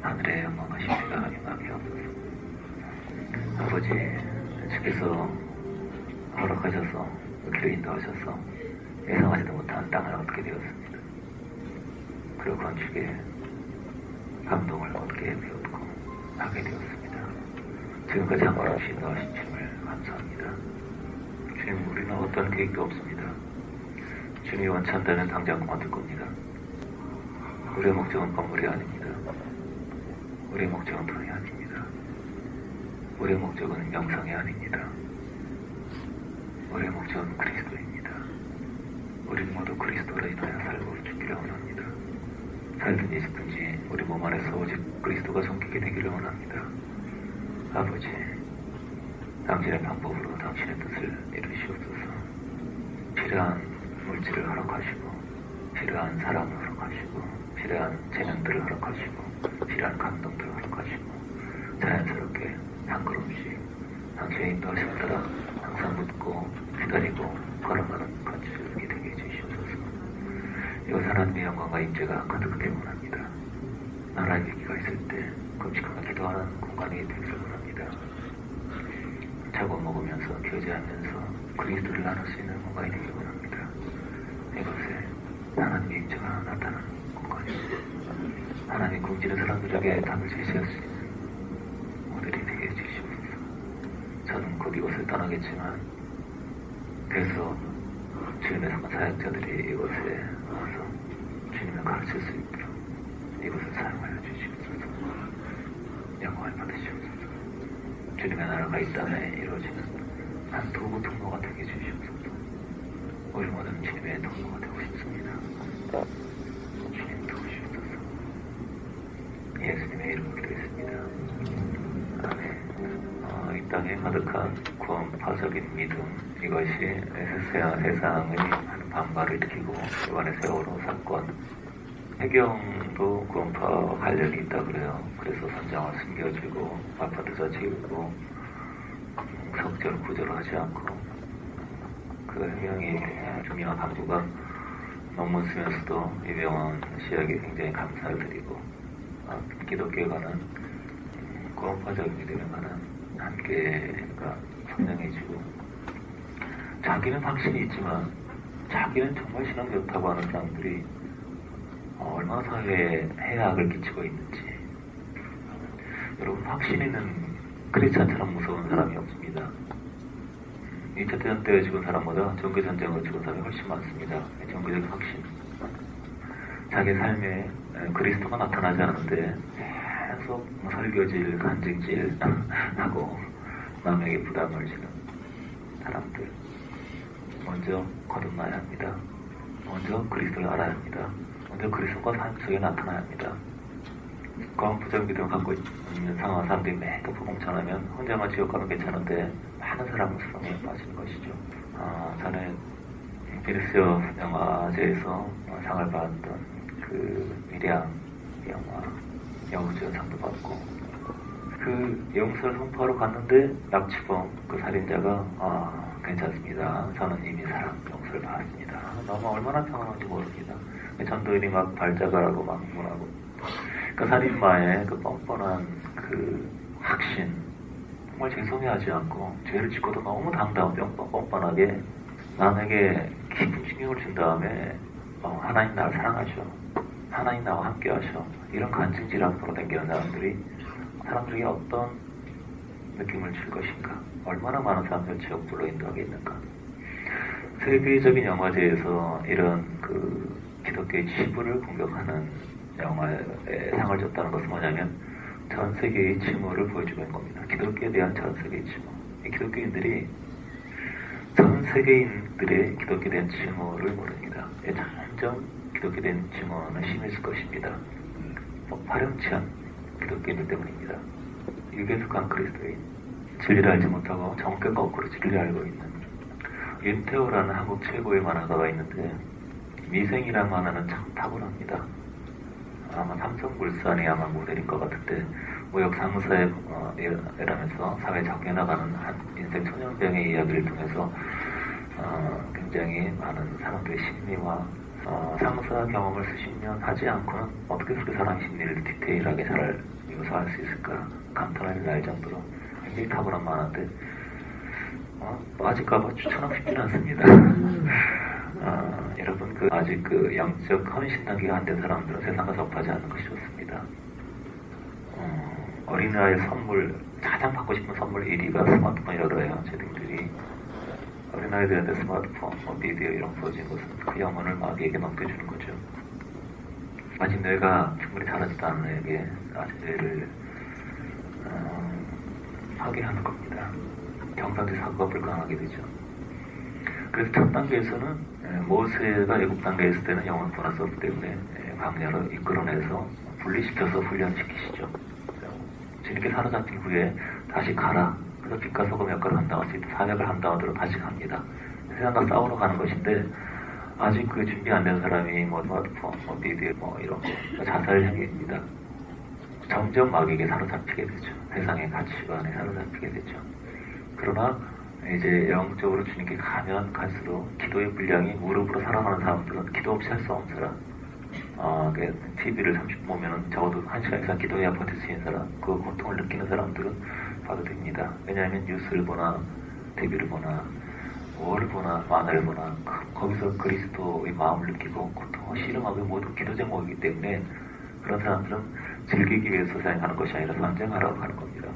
하늘의 영광하신 주가 임하게 하옵소서. 아버지, 주께서 허락하셔서 길을 인도하셔서 예상하지도 못한 땅을 얻게 되었습니다. 그리고 건축에 감동을 얻게 되었고 하게 되었습니다. 지금까지 한걸없이 인도하신 주님을 감사합니다. 주님, 우리는 어떤 계획도 없습니다. 주님이 원찬다면 당장 그만둘 겁니다. 우리의 목적은 건물이 아닙니다. 우리의 목적은 돈이 아닙니다. 우리의 목적은 명성이 아닙니다. 우리의 목적은 그리스도입니다. 우리는 모두 그리스도로 인하여 살고 죽기를 원합니다. 살든지 죽든지 우리 몸 안에서 오직 그리스도가 섬기게 되기를 원합니다. 아버지, 당신의 방법으로 당신의 뜻을 이루시옵소서. 필요한 물질을 허락하시고, 필요한 사랑을 허락하시고, 필요한 재능들을 허락하시고, 필요한 감동들을 허락하시고, 자연스럽게 한 걸음씩 당신의 인도하심 따라 항상 묻고 기다리고 걸어가는 건축이 되게 해주시옵소서. 이곳 하나님의 영광과 임재가 가득하게 원합니다. 나라의 위기가 있을 때 끔찍하게 기도하는 공간이 되기를 원합니다. 자고 먹으면서 교제하면서 그리스도를 나눌 수 있는 공간이 되기를 원합니다. 이곳에 하나님의 임재가 나타나는 공간입니다. 하나님 굶주린 사람들에게 답을 제시할 수 있는 모델이 되게 해주시옵소서. 저는 곧 이곳을 떠나겠지만 그래서 주님의 사역자들이 이곳에 와서 주님을 가르칠 수 있도록 이곳을 사용하여 주시옵소서. 영광을 받으시옵소서. 주님의 나라가 이 땅에 이루어지는 한 도구 통로가 되게 해주시옵소서. 우리 모든 주님의 통로가 되고 싶습니다. 주님 도우시옵소서. 이루게 되었습니다. 이 땅에 가득한 구원파적인 믿음, 이것이 세상의 하는 반발을 일으키고 이번에 세월호 사건, 해경도 구원파와 관련이 있다 그래요. 그래서 선장을 숨겨주고 아파트에서 지우고 석절 구조를 하지 않고 그 해경이 중요한 간부가 논문 쓰면서도 이병헌 씨에게 굉장히 감사를 드리고 기독교에 관한 구원파적인 믿음에 관한 한계가 선명해지고 자기는 확신이 있지만 자기는 정말 신앙이 좋다고 하는 사람들이 얼마나 사회에 해악을 끼치고 있는지. 여러분, 확신 있는 크리스찬처럼 무서운 사람이 없습니다. 2차 대전 때 죽은 사람보다 전기전쟁으로 죽은 사람이 훨씬 많습니다. 정교적인 확신. 자기 삶에 그리스도가 나타나지 않는데 계속 설교질, 간증질 하고 남에게 부담을 주는 사람들. 먼저 거듭나야 합니다. 먼저 그리스도를 알아야 합니다. 먼저 그리스도가 삶 속에 나타나야 합니다. 부정 믿음을 갖고 있는 상황 사람들이 매일 복음 전하면 혼자만 지옥 가면 괜찮은데 많은 사람은 수렁에 빠지는 것이죠. 전에 비르스 영화제에서 상을 받았던 그 미량 영화 여우주연상도 받고 그 영수를 선포하러 갔는데 납치범 그 살인자가 괜찮습니다. 저는 이미 사랑 영수를 받았습니다. 너무 얼마나 평안한지 모릅니다. 전도인이 막 발작을 하고 막 흥분하고 그 살인마의 그 뻔뻔한 그 확신 정말 죄송해하지 않고 죄를 짓고도 너무 당당하고 뻔뻔하게 남에게 깊은 충격을 준 다음에 하나님 나를 사랑하셔, 하나님 나와 함께 하셔, 이런 간증질 앞으로 당기는 사람들에게 어떤 느낌을 줄 것인가, 얼마나 많은 사람들 지옥불로 인도하겠는가. 세계적인 영화제에서 이런 그 기독교의 치부를 공격하는 영화에 상을 줬다는 것은 뭐냐면 전 세계의 침묵을 보여주고 있는 겁니다. 기독교에 대한 전 세계의 침묵. 이 기독교인들이 전 세계인들의 기독교에 대한 침묵을 모릅니다. 점점 기독교에 대한 침묵은 심해질 것입니다. 파렴치한 기독교인들 때문입니다. 유괴숙한 그리스도인, 진리를 알지 못하고 정권 거꾸로 진리를 알고 있는 윤태호라는 한국 최고의 만화가가 있는데 미생이라는 만화는 참 탁월합니다. 아마 삼성물산이 아마 모델인 것 같은데 무역 상사에 일하면서 사회에 적응해 나가는 한 인생 천연병의 이야기를 통해서 굉장히 많은 사람들의 심리와 상사 경험을 수십 년 하지 않고는 어떻게 그 사람 심리를 디테일하게 잘 묘사할 수 있을까 감탄을 날 정도로 굉장히 탁월한 만화인데 빠질까봐 추천하고 싶지는 않습니다. 여러분 아직 영적 헌신 단계가 안 된 사람들은 세상과 접하지 않는 것이 좋습니다. 어린아이 선물 가장 받고 싶은 선물 1위가 스마트폰이라고 해요. 제등들이 어린아이들한테 스마트폰, 비디오 이런 거 보여주는 것은 그 영혼을 마귀에게 넘겨주는 거죠. 아직 뇌가 충분히 자라지도 않은 애에게 아직 뇌를 파괴하는 겁니다. 경상지 사고가 불가능하게 되죠. 그래서 첫 단계에서는 모세가 애국 단계에 있을 때는 영혼 보너스 없기 때문에 광야로 이끌어내서 분리시켜서 훈련시키시죠. 주님께 사로잡힌 후에 다시 가라. 그래서 빛과 소금 역할을 한다고 할 수 있다. 사역을 한다고 하더라도 다시 갑니다. 세상과 싸우러 가는 것인데 아직 그 준비 안 된 사람이 스마트폰, 비디오 이런 거 자살 행위입니다. 점점 마귀에게 사로잡히게 되죠. 세상의 가치관에 사로잡히게 되죠. 그러나 이제 영적으로 주님께 가면 갈수록 기도의 분량이 무릎으로 살아가는 사람들은 기도 없이 할 수 없는 사람. TV를 30분 보면은 적어도 1시간 이상 기도해야 버틸 수 있는 사람, 그 고통을 느끼는 사람들은 봐도 됩니다. 왜냐하면 뉴스를 보나, TV를 보나, 월을 보나, 만화를 보나, 거기서 그리스도의 마음을 느끼고 고통을 씨름하고 모두 기도 제목이기 때문에 그런 사람들은 즐기기 위해서 사용하는 것이 아니라 선정하라고 하는 겁니다.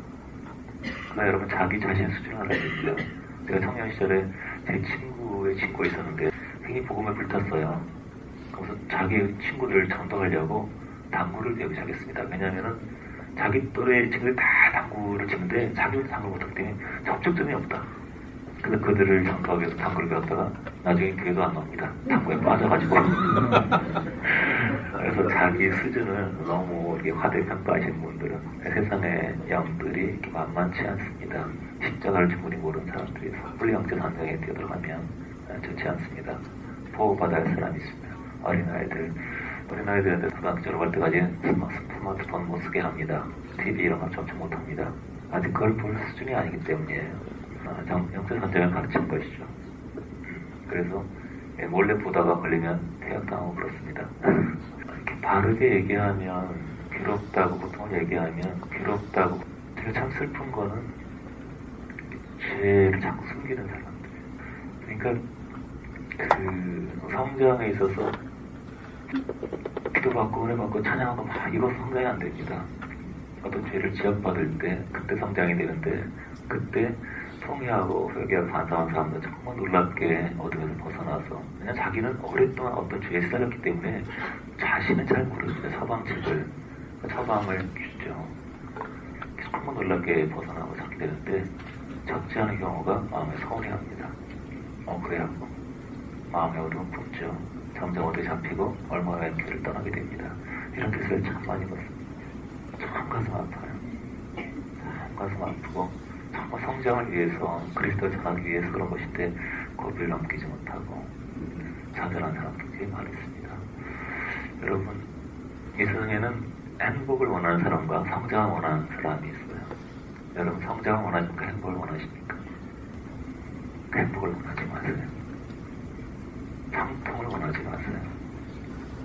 그러나 여러분 자기 자신 수준을 알아야 됩니다. 제가 청년 시절에 제 친구의 친구가 있었는데 굉장히 복음에 불탔어요. 그래서 자기 친구들을 전도하려고 당구를 배우기 시작했습니다. 왜냐하면은 자기 또래 친구들이 다 당구를 치는데 자기는 당구를 못하기 때문에 접촉점이 없다. 그래서 그들을 전도하기 위해서 당구를 배웠다가 나중에 교회도 안 나옵니다. 당구에 빠져가지고. 그래서 자기 수준을 너무 이렇게 과대평가하시는 분들은 세상의 영들이 이렇게 만만치 않습니다. 십자가를 충분히 모르는 사람들이 섣불리 영적 환경에 뛰어들어가면 좋지 않습니다. 보호받아야 할 사람이 있습니다. 어린아이들한테 고등학교 졸업할 때까지 스마트폰 못 쓰게 합니다. TV 이런 거 접촉 못 합니다. 아직 그걸 볼 수준이 아니기 때문이에요. 영적 환경을 가르치는 것이죠. 그래서 몰래 보다가 걸리면 퇴학당하고 그렇습니다. 이렇게 바르게 얘기하면 괴롭다고 보통 얘기하면 괴롭다고 제가 참 슬픈 거는 죄를 자꾸 숨기는 사람들. 그러니까 그 성장에 있어서 기도받고 은혜받고 찬양하고 막 이거 성장이 안 됩니다. 어떤 죄를 지적받을 때 그때 성장이 되는데 그때 통회하고 회개하고 반성한 사람들 정말 놀랍게 어둠에서 벗어나서 그냥 자기는 오랫동안 어떤 죄에 시달렸기 때문에 자신은 잘 모릅니다. 처방책을 처방을 주죠. 정말 놀랍게 벗어나고 찾게 되는데 적지 않은 경우가 마음에 서운해합니다. 그래갖고 마음에 어두움 품죠. 점점 어디 잡히고 얼마 후에 길을 떠나게 됩니다. 이런 뜻을 참 많이 봤습니다. 참 가슴 아파요. 참 가슴 아프고 정말 성장을 위해서 그리스도를 전하기 위해서 그런 것인데 고비를 넘기지 못하고 좌절한 사람들이 많습니다. 여러분 이 세상에는 행복을 원하는 사람과 성장을 원하는 사람이 있어요. 여러분 성장을 원하십니까? 행복을 원하십니까? 행복을 원하지 마세요. 평통을 원하지 마세요.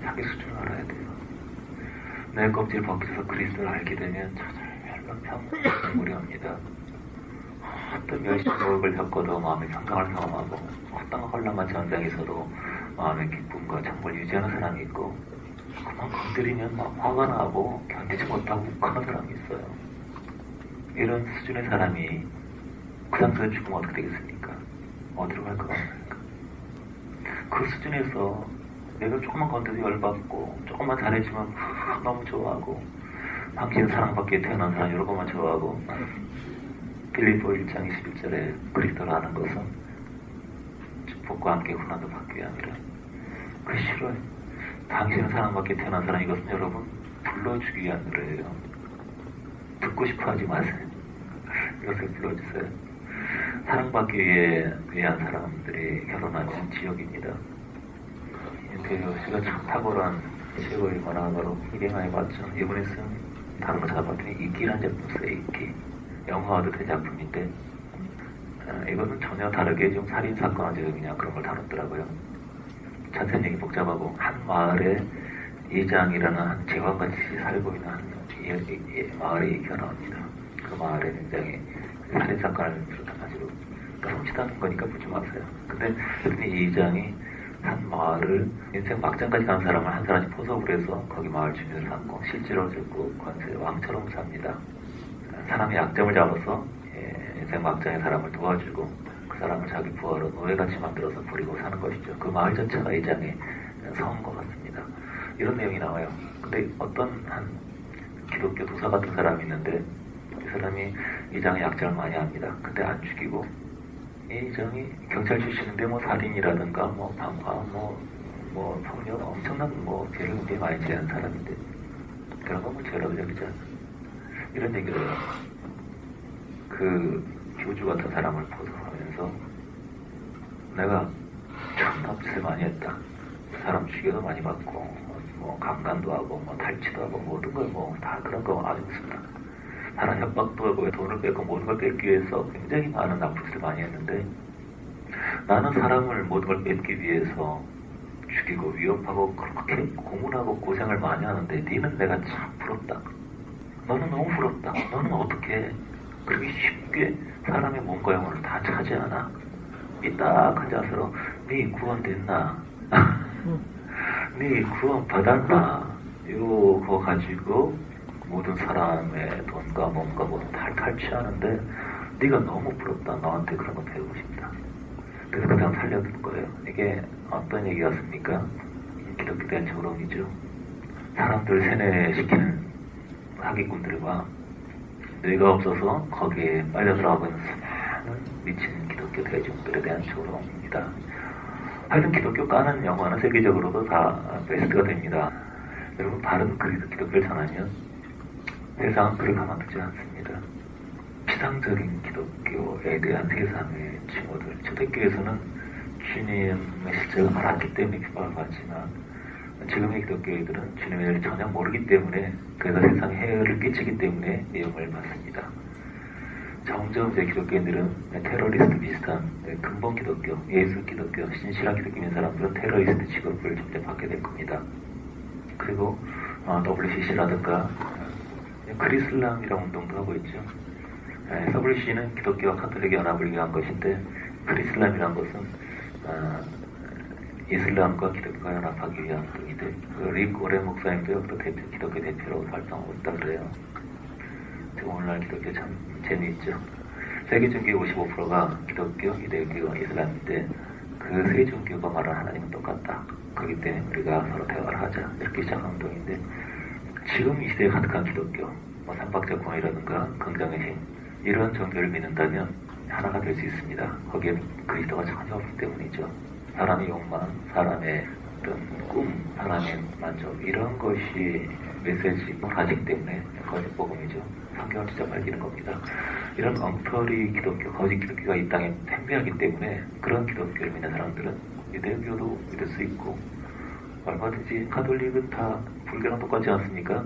자기 수준을 알아야 돼요. 내 껍질 벗겨서 그리스도를 알게 되면 저절로 평물이 옵니다. 어떤 멸시욕을 겪어도 마음의 평강을 경험하고 어떤 혼란한 전장에서도 마음의 기쁨과 정말 유지하는 사람이 있고 그만 건드리면 막 화가 나고 견디지 못하고 욱하는 사람이 있어요. 이런 수준의 사람이 그 상태에서 죽으면 어떻게 되겠습니까? 어디로 갈 것 같습니까? 그 수준에서 내가 조금만 건드려도 열받고 조금만 잘해주면 너무 좋아하고 당신은 사랑받기에 태어난 사람 이런 것만 좋아하고 빌립보 1장 21절에 그리스도를 아는 것은 축복과 함께 고난도 받기 아니라 그 싫어요. 당신은 사랑받기에 태어난 사람 이것은 여러분 불러주기 위한 노래예요. 듣고 싶어 하지 마세요. 이것을 불러주세요. 사랑받기 위한 사람들이 결혼하면 지옥입니다. 윤태효 씨가 참 탁월한 최고의 만화가로 되게 많이 봤죠. 이번에 쓴 다른 거 잡았더니 이끼라는 작품 써요. 이끼. 영화화도 된 작품인데 이거는 전혀 다르게 좀 살인사건이나 그냥 그런 걸 다뤘더라고요. 자세한 얘기 복잡하고 한 마을에 예장이라는 한 제왕같이 살고 있는 한 마을의 얘기가 나옵니다. 그 마을에 굉장히 살인사건을 비롯해가지고 훔치다는 거니까 보지 마세요. 근데 이 예장이 한 마을을 인생 막장까지 간 사람을 한 사람씩 포섭을 해서 거기 마을 주민을 삼고 실제로 듣고 권세 왕처럼 삽니다. 사람이 약점을 잡아서 인생 막장의 사람을 도와주고 그 사람을 자기 부하로 노예같이 만들어서 부리고 사는 것이죠. 그 마을 전체가 예장의 성인 것 같습니다. 이런 내용이 나와요. 근데 어떤 한 기독교 도사 같은 사람이 있는데 이 사람이 예장의 약점을 많이 합니다. 근데 안 죽이고 이 예장이 경찰 출신인데 뭐 살인이라든가 뭐 방화 뭐 폭력 엄청난 뭐 죄를 굉장히 많이 지은 사람인데 그런 건 뭐 죄라고적이지 않습니다. 이런 얘기를 해요. 그 교주 같은 사람을 포섭하면서 내가 참 납치를 많이 했다. 사람 죽여도 많이 받고 뭐 강간도 하고 뭐 탈취도 하고 모든 걸 뭐 다 그런 거 아주 없습니다. 사람 협박도 하고 돈을 뺏고 모든 걸 뺏기 위해서 굉장히 많은 나쁜 짓을 많이 했는데 나는 사람을 모든 걸 뺏기 위해서 죽이고 위협하고 그렇게 고문하고 고생을 많이 하는데 니는 내가 참 부럽다. 너는 너무 부럽다. 너는 어떻게 그렇게 쉽게 사람의 몸과 영혼을 다 차지하나? 삐딱한 자세로 네 구원됐나? 네 구원 받았나? 이거 가지고 모든 사람의 돈과 몸과 모든 다 탈취하는데 네가 너무 부럽다. 너한테 그런 거 배우고 싶다. 그래서 그 사람 살려둔 거예요. 이게 어떤 얘기였습니까? 기독교 대한 조롱이죠. 사람들 세뇌시키는 사기꾼들과 뇌가 없어서 거기에 빨려 들어가고 있는 수많은 미친 기독교 대중들에 대한 조롱입니다. 하여튼 기독교 까는 영화는 세계적으로도 다 베스트가 됩니다. 여러분, 바른 기독교를 전하면 세상은 그를 가만두지 않습니다. 피상적인 기독교에 대한 세상의 징후들, 초대교회에서는 주님의 실제를 알았기 때문에 비방을 받지만 지금의 기독교인들은 주님의 일을 전혀 모르기 때문에 그래서 세상에 해를 끼치기 때문에 미움을 받습니다. 점점 제 기독교인들은 테러리스트 비슷한 근본 기독교, 예수 기독교, 신실한 기독교인 사람들은 테러리스트 취급을 점점 받게 될 겁니다. 그리고 WCC라든가 크리슬람이라는 운동도 하고 있죠. WCC는 기독교와 카톨릭 연합을 위한 것인데 크리슬람이라는 것은 이슬람과 기독교가 연합하기 위한 운동인데 릭 오렌 목사님도 기독교 대표로 활동하고 있다 그래요. 오늘날 기독교 참 재미있죠. 세계 종교의 55%가 기독교, 유대교, 이슬람인데 그 세 종교가 말하는 하나님은 똑같다. 그렇기 때문에 우리가 서로 대화를 하자. 이렇게 시작한 운동인데 지금 이 시대에 가득한 기독교, 삼박자 공이라든가 긍정의 힘 이런 종교를 믿는다면 하나가 될 수 있습니다. 거기에 그리스도가 전혀 없기 때문이죠. 사람의 욕망, 사람의 어떤 꿈, 사람의 만족 이런 것이 메시지가 가지기 때문에 거짓 복음이죠. 성경을 진짜 밝히는 겁니다. 이런 엉터리 기독교, 거짓 기독교가 이 땅에 팽배하기 때문에 그런 기독교를 믿는 사람들은 유대교도 믿을 수 있고 얼마든지 카톨릭은 다 불교랑 똑같지 않습니까?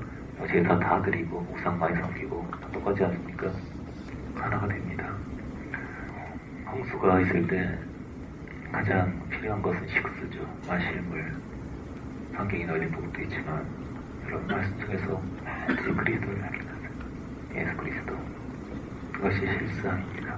제사 다 드리고 우상 많이 섬기고 똑같지 않습니까? 하나가 됩니다. 홍수가 있을 때 가장 필요한 것은 식수죠. 마실 물. 성경이 널린 부분도 있지만 여러분 말씀 중에서 반드시 그리스도를 확인하세요. 예수 그리스도. 그것이 실상입니다.